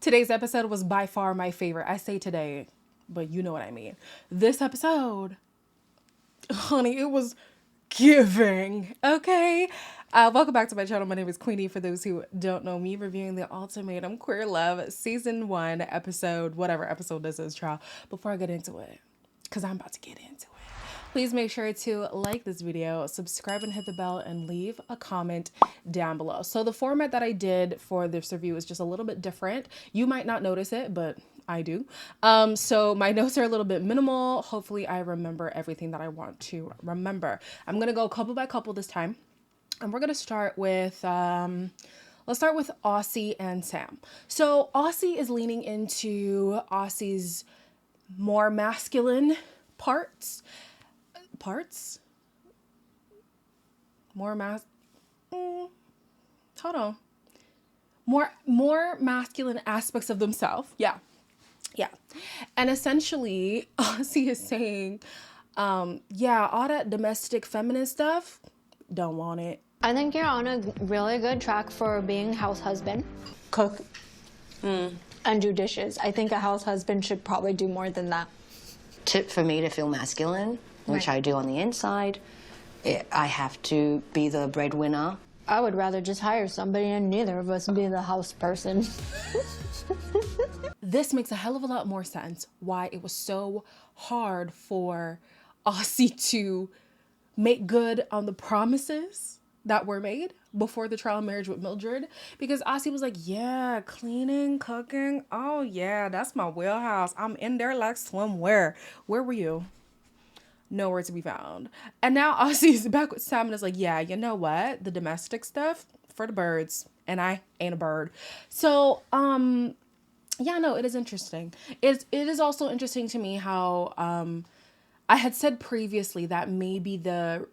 Today's episode was by far my favorite. I say today, but you know what I mean. This episode, honey, it was giving, okay? Welcome back to my channel. My name is Queenie. For those who don't know me, reviewing the Ultimatum Queer Love Season 1 episode, whatever episode this is, trial. Before I get into it, because I'm about to get into it, please make sure to like this video, subscribe and hit the bell, and leave a comment down below. So the format that I did for this review is just a little bit different. You might not notice it, but I do. So my notes are a little bit minimal. Hopefully I remember everything that I want to remember. I'm going to go couple by couple this time. And we're going to start with, let's start with Aussie and Sam. So Aussie is leaning into Aussie's more masculine parts. More masculine aspects of themselves. Yeah. And essentially Aussie is saying, yeah, all that domestic feminine stuff, don't want it. I think you're on a really good track for being house husband. Cook and do dishes. I think a house husband should probably do more than that. Tip for me to feel masculine, which I do on the inside, I have to be the breadwinner. I would rather just hire somebody and neither of us be the house person. This makes a hell of a lot more sense why it was so hard for Aussie to make good on the promises that were made before the trial marriage with Mildred, because Aussie was like, yeah, cleaning, cooking, oh yeah, that's my wheelhouse. I'm in there like swimwear. Where were you? Nowhere to be found. And now Aussie's back with Sam and is like, yeah, you know what? The domestic stuff for the birds, and I ain't a bird. So, yeah, no, it is interesting. It is also interesting to me how, I had said previously that maybe the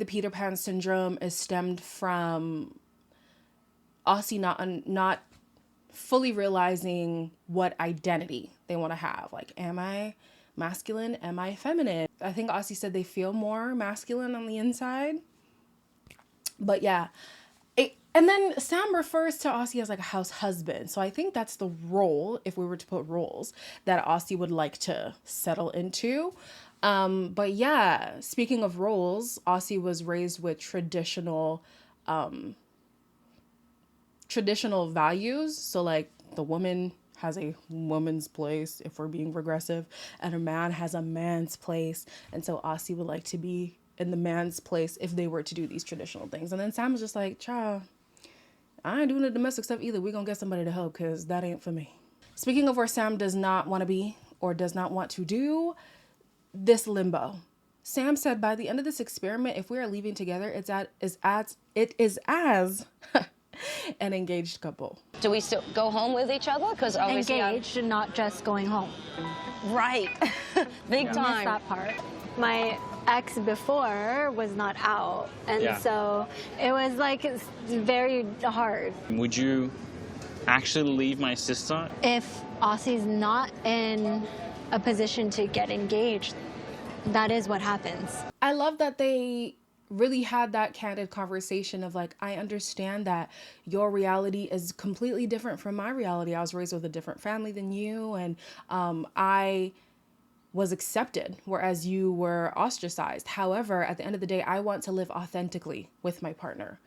Peter Pan syndrome is stemmed from Aussie not fully realizing what identity they want to have. Like, am I masculine? Am I feminine? I think Aussie said they feel more masculine on the inside. But yeah. And then Sam refers to Aussie as like a house husband. So I think that's the role, if we were to put roles, that Aussie would like to settle into. But yeah, speaking of roles, Aussie was raised with traditional values. So like the woman has a woman's place, if we're being regressive, and a man has a man's place. And so Aussie would like to be in the man's place if they were to do these traditional things. And then Sam was just like, child, I ain't doing the domestic stuff either. We're going to get somebody to help because that ain't for me. Speaking of where Sam does not want to be or does not want to do, this limbo. Sam said by the end of this experiment, if we are leaving together, it is as an engaged couple. Do we still go home with each other? Because obviously Engaged and not just going home. Right. Big time. I missed that part. My ex before was not out, and so it was like it's very hard. Would you actually leave my sister? If Aussie's not in a position to get engaged, that is what happens. I love that they really had that candid conversation of like, I understand that your reality is completely different from my reality. I was raised with a different family than you, and I was accepted, whereas you were ostracized. However, at the end of the day, I want to live authentically with my partner.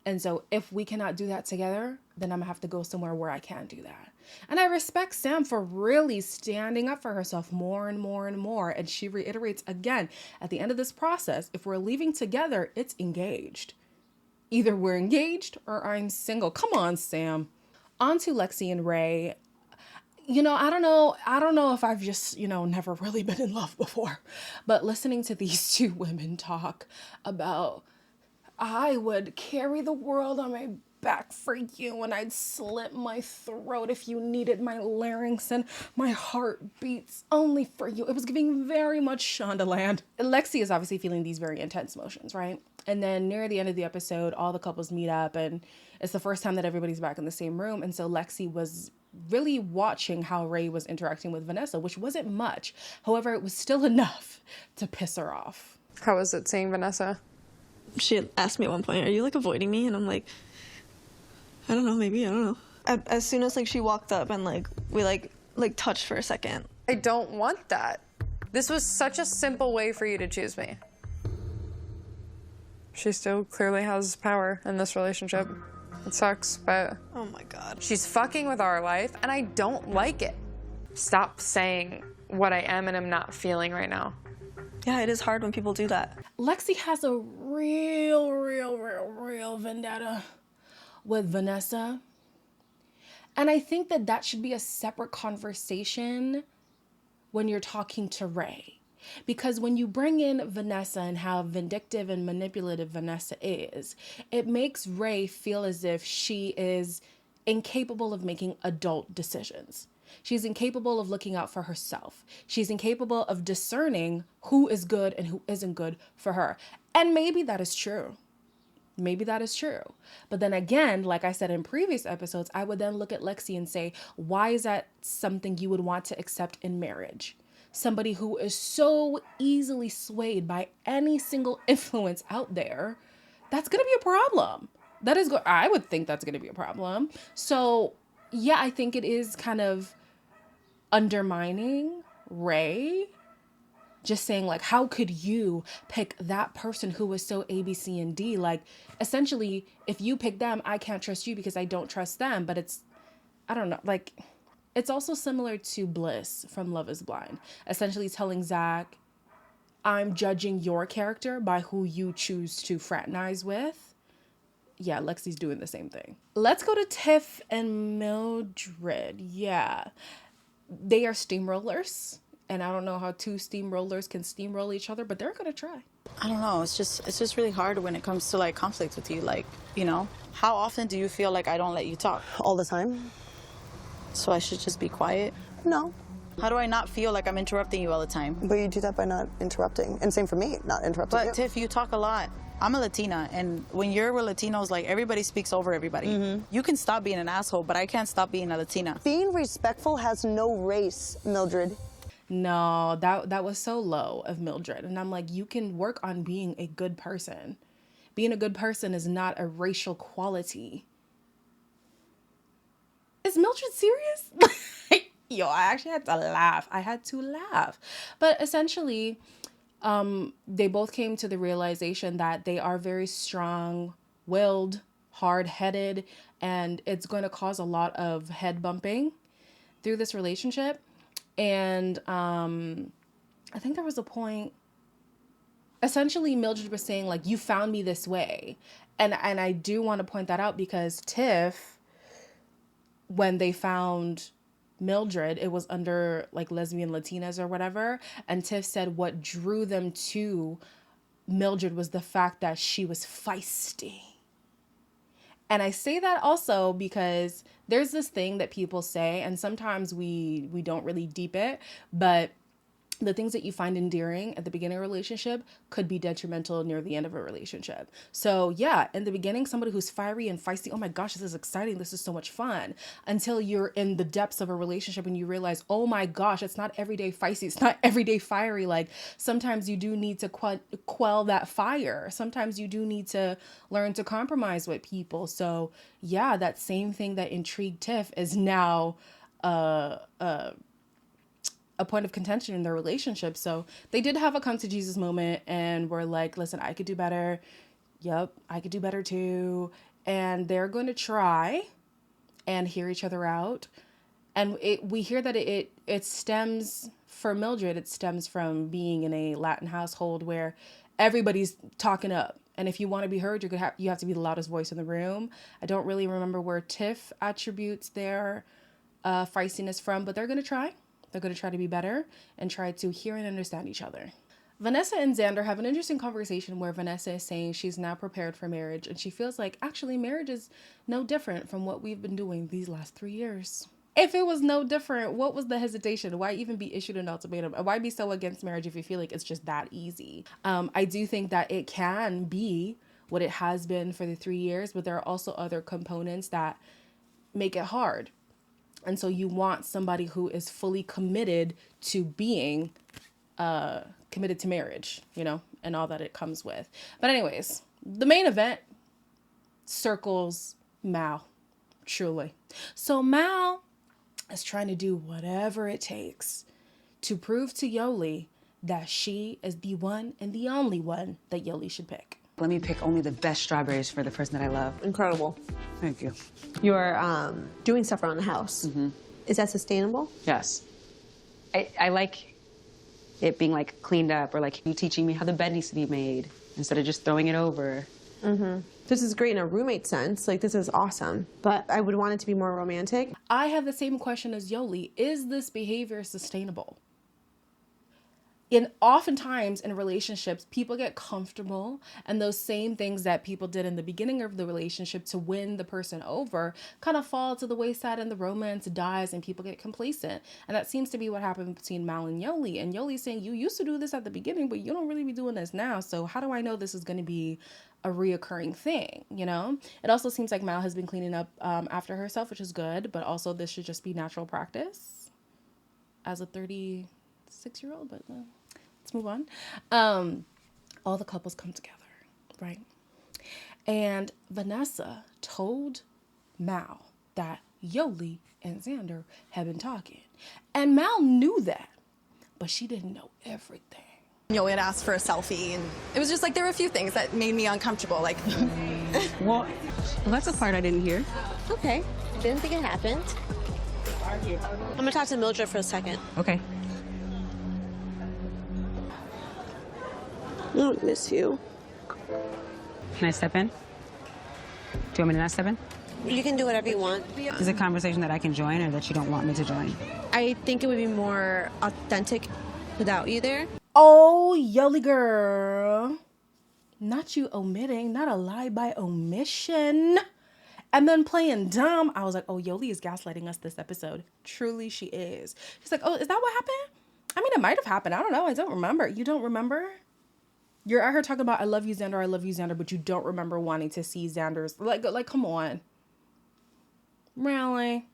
And so if we cannot do that together, then I'm gonna have to go somewhere where I can do that. And I respect Sam for really standing up for herself more and more and more. And she reiterates again, at the end of this process, if we're leaving together, it's engaged. Either we're engaged or I'm single. Come on, Sam. On to Lexi and Rey. You know, I don't know if I've just, never really been in love before, but listening to these two women talk about, I would carry the world on my back for you, and I'd slit my throat if you needed my larynx, and my heart beats only for you. It was giving very much Shondaland. Lexi is obviously feeling these very intense emotions, right? And then near the end of the episode, all the couples meet up, and it's the first time that everybody's back in the same room. And so Lexi was really watching how Rey was interacting with Vanessa, which wasn't much. However, it was still enough to piss her off. How was it seeing Vanessa? She asked me at one point, are you like avoiding me? And I'm like, I don't know, maybe, I don't know. As soon as like she walked up and like we like touched for a second. I don't want that. This was such a simple way for you to choose me. She still clearly has power in this relationship. It sucks, but... Oh my God. She's fucking with our life, and I don't like it. Stop saying what I am and am not feeling right now. Yeah, it is hard when people do that. Lexi has a real vendetta with Vanessa. And I think that that should be a separate conversation when you're talking to Rey. Because when you bring in Vanessa and how vindictive and manipulative Vanessa is, it makes Rey feel as if she is incapable of making adult decisions. She's incapable of looking out for herself. She's incapable of discerning who is good and who isn't good for her. And maybe that is true. Maybe that is true. But then again, like I said in previous episodes, I would then look at Lexi and say, why is that something you would want to accept in marriage? Somebody who is so easily swayed by any single influence out there, that's going to be a problem. I would think that's going to be a problem. So yeah, I think it is kind of undermining Rey. Just saying, like, how could you pick that person who was so A, B, C, and D? Like, essentially, if you pick them, I can't trust you because I don't trust them. But it's, I don't know, like, it's also similar to Bliss from Love is Blind. Essentially telling Zach, I'm judging your character by who you choose to fraternize with. Yeah, Lexi's doing the same thing. Let's go to Tiff and Mildred. Yeah, they are steamrollers. And I don't know how two steamrollers can steamroll each other, but they're gonna try. I don't know. It's just really hard when it comes to like conflict with you. Like, you know, how often do you feel like I don't let you talk? All the time. So I should just be quiet? No. How do I not feel like I'm interrupting you all the time? But you do that by not interrupting. And same for me, not interrupting you. But Tiff, you talk a lot. I'm a Latina, and when you're with Latinos, like, everybody speaks over everybody. Mm-hmm. You can stop being an asshole, but I can't stop being a Latina. Being respectful has no race, Mildred. No, that was so low of Mildred. And I'm like, you can work on being a good person. Being a good person is not a racial quality. Is Mildred serious? Yo, I actually had to laugh. But essentially, they both came to the realization that they are very strong-willed, hard-headed, and it's going to cause a lot of head bumping through this relationship. And I think there was a point, essentially Mildred was saying, like, you found me this way. And I do want to point that out because Tiff, when they found Mildred, it was under like lesbian Latinas or whatever. And Tiff said what drew them to Mildred was the fact that she was feisty. And I say that also because there's this thing that people say, and sometimes we don't really deep it, but the things that you find endearing at the beginning of a relationship could be detrimental near the end of a relationship. So yeah, in the beginning, somebody who's fiery and feisty, oh my gosh, this is exciting, this is so much fun, until you're in the depths of a relationship and you realize, oh my gosh, it's not everyday feisty, it's not everyday fiery. Like, sometimes you do need to quell that fire. Sometimes you do need to learn to compromise with people. So yeah, that same thing that intrigued Tiff is now a point of contention in their relationship. So they did have a come to Jesus moment and were like, listen, I could do better. Yep, I could do better too. And they're going to try and hear each other out. And we hear that it stems, for Mildred, it stems from being in a Latin household where everybody's talking up. And if you want to be heard, you have to be the loudest voice in the room. I don't really remember where Tiff attributes their feistiness from, but they're going to try. They're going to try to be better and try to hear and understand each other. Vanessa and Xander have an interesting conversation where Vanessa is saying she's now prepared for marriage. And she feels like, actually, marriage is no different from what we've been doing these last 3 years. If it was no different, what was the hesitation? Why even be issued an ultimatum? Why be so against marriage if you feel like it's just that easy? I do think that it can be what it has been for the 3 years, but there are also other components that make it hard. And so you want somebody who is fully committed to being committed to marriage, you know, and all that it comes with. But anyways, the main event circles Mal. Truly. So Mal is trying to do whatever it takes to prove to Yoli that she is the one and the only one that Yoli should pick. Let me pick only the best strawberries for the person that I love. Incredible. Thank you. You're doing stuff around the house. Is that sustainable? Yes. I like it being like cleaned up, or like you teaching me how the bed needs to be made instead of just throwing it over. This is great in a roommate sense. Like, this is awesome. But I would want it to be more romantic. I have the same question as Yoli. Is this behavior sustainable? Oftentimes in relationships, people get comfortable, and those same things that people did in the beginning of the relationship to win the person over kind of fall to the wayside, and the romance dies and people get complacent. And that seems to be what happened between Mal and Yoli. And Yoli's saying, you used to do this at the beginning, but you don't really be doing this now. So how do I know this is going to be a reoccurring thing, you know? It also seems like Mal has been cleaning up after herself, which is good, but also this should just be natural practice as a 36-year-old, but let's move on. All the couples come together, right? And Vanessa told Mal that Yoli and Xander had been talking. And Mal knew that, but she didn't know everything. Yoli had asked for a selfie, and it was just like there were a few things that made me uncomfortable. Like, Well, that's a part I didn't hear. Okay. Didn't think it happened. I'm gonna talk to Mildred for a second. Okay. I don't miss you. Can I step in? Do you want me to not step in? You can do whatever you want. Is it a conversation that I can join or that you don't want me to join? I think it would be more authentic without you there. Oh, Yoli girl. Not you omitting, not a lie by omission. And then playing dumb. I was like, oh, Yoli is gaslighting us this episode. Truly she is. She's like, oh, is that what happened? I mean, it might have happened. I don't know. I don't remember. You don't remember? You're at her talking about, I love you, Xander, but you don't remember wanting to see Xander's. Like, come on. Really?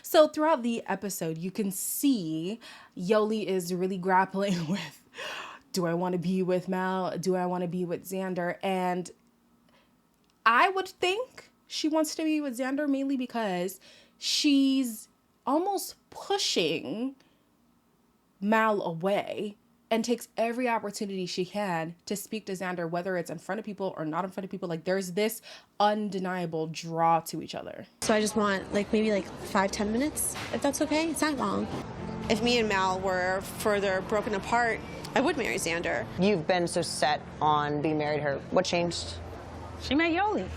So throughout the episode, you can see Yoli is really grappling with, do I want to be with Mal? Do I want to be with Xander? And I would think she wants to be with Xander mainly because she's almost pushing Mal away and takes every opportunity she can to speak to Xander, whether it's in front of people or not in front of people. Like, there's this undeniable draw to each other. So I just want maybe 5-10 minutes, if that's okay. It's not long. If me and Mal were further broken apart, I would marry Xander. You've been so set on being married to her. What changed? She met Yoli.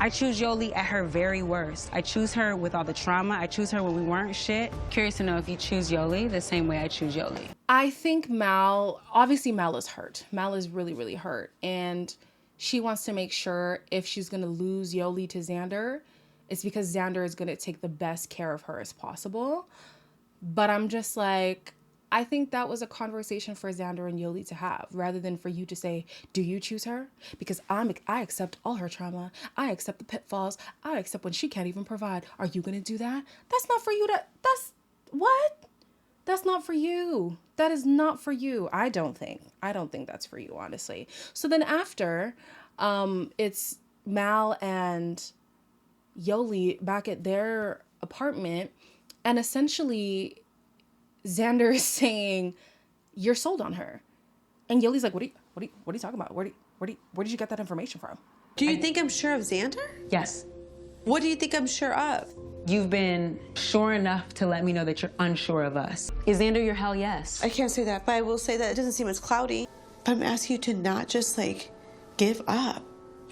I choose Yoli at her very worst. I choose her with all the trauma. I choose her when we weren't shit. Curious to know if you choose Yoli the same way I choose Yoli. I think obviously Mal is hurt. Mal is really, really hurt. And she wants to make sure if she's going to lose Yoli to Xander, it's because Xander is going to take the best care of her as possible. But I'm just like, I think that was a conversation for Xander and Yoli to have, rather than for you to say, do you choose her? Because I accept all her trauma. I accept the pitfalls. I accept when she can't even provide. Are you going to do that? That's not for you what? That's not for you. That is not for you. I don't think that's for you, honestly. So then after, it's Mal and Yoli back at their apartment, and essentially Xander is saying, you're sold on her. And Yoli's like, what are you talking about? Where did you get that information from? Do you think I'm sure of Xander? Yes. What do you think I'm sure of? You've been sure enough to let me know that you're unsure of us. Is Xander your hell yes? I can't say that, but I will say that it doesn't seem as cloudy. But I'm asking you to not just, give up.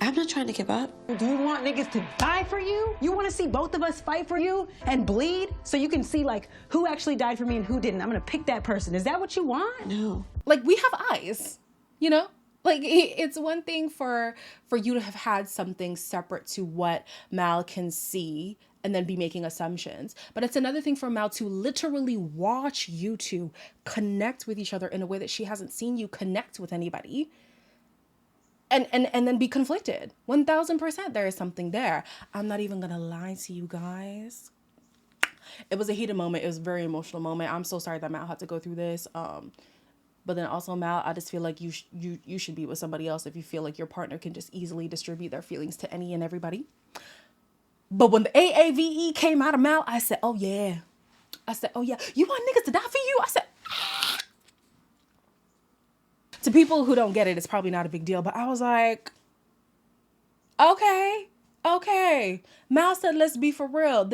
I'm not trying to give up. Do you want niggas to die for you? You want to see both of us fight for you and bleed so you can see, who actually died for me and who didn't? I'm going to pick that person. Is that what you want? No. We have eyes, you know? It's one thing for you to have had something separate to what Mal can see and then be making assumptions. But it's another thing for Mal to literally watch you two connect with each other in a way that she hasn't seen you connect with anybody. And then be conflicted. 1000% there is something there. I'm not even gonna lie to you guys. It was a heated moment. It was a very emotional moment. I'm so sorry that Mal had to go through this. But then also, Mal, I just feel like you should be with somebody else if you feel like your partner can just easily distribute their feelings to any and everybody. But when the AAVE came out of Mal, I said, oh yeah. I said, oh yeah. You want niggas to die for you? I said, ah. To people who don't get it, it's probably not a big deal. But I was like, okay. Mal said, let's be for real.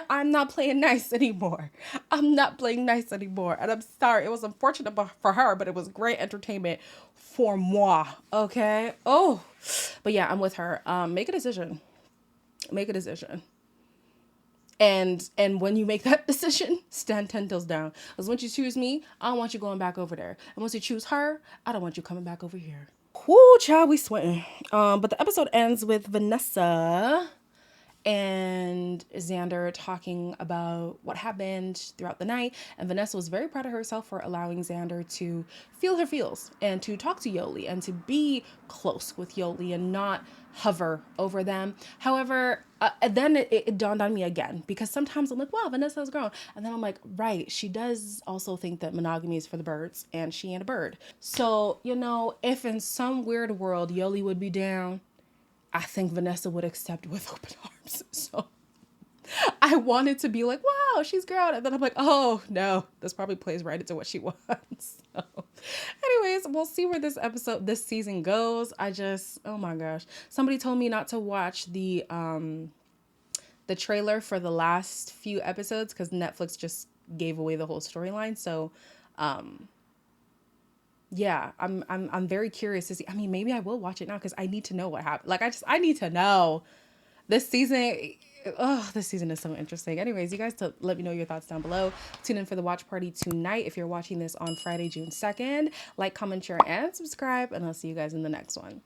I'm not playing nice anymore. I'm not playing nice anymore. And I'm sorry. It was unfortunate for her, but it was great entertainment for moi. Okay. Oh, but yeah, I'm with her. Make a decision. And when you make that decision, stand 10 toes down. Because once you choose me, I don't want you going back over there. And once you choose her, I don't want you coming back over here. Whoo, child, we sweating. But the episode ends with Vanessa and Xander talking about what happened throughout the night. And Vanessa was very proud of herself for allowing Xander to feel her feels and to talk to Yoli and to be close with Yoli and not hover over them. However, then it dawned on me again, because sometimes I'm like, wow, Vanessa's grown. And then I'm like, right, she does also think that monogamy is for the birds, and she ain't a bird. So, you know, if in some weird world Yoli would be down, I think Vanessa would accept with open arms. So I wanted to be like, wow, she's grown. And then I'm like, oh no, this probably plays right into what she wants. So anyways, we'll see where this season goes. Oh my gosh. Somebody told me not to watch the trailer for the last few episodes because Netflix just gave away the whole storyline. So, yeah, I'm very curious to see. I mean, maybe I will watch it now because I need to know what happened. Like, I need to know. This season is so interesting. Anyways, you guys let me know your thoughts down below. Tune in for the watch party tonight if you're watching this on Friday, June 2nd. Like, comment, share, and subscribe, and I'll see you guys in the next one.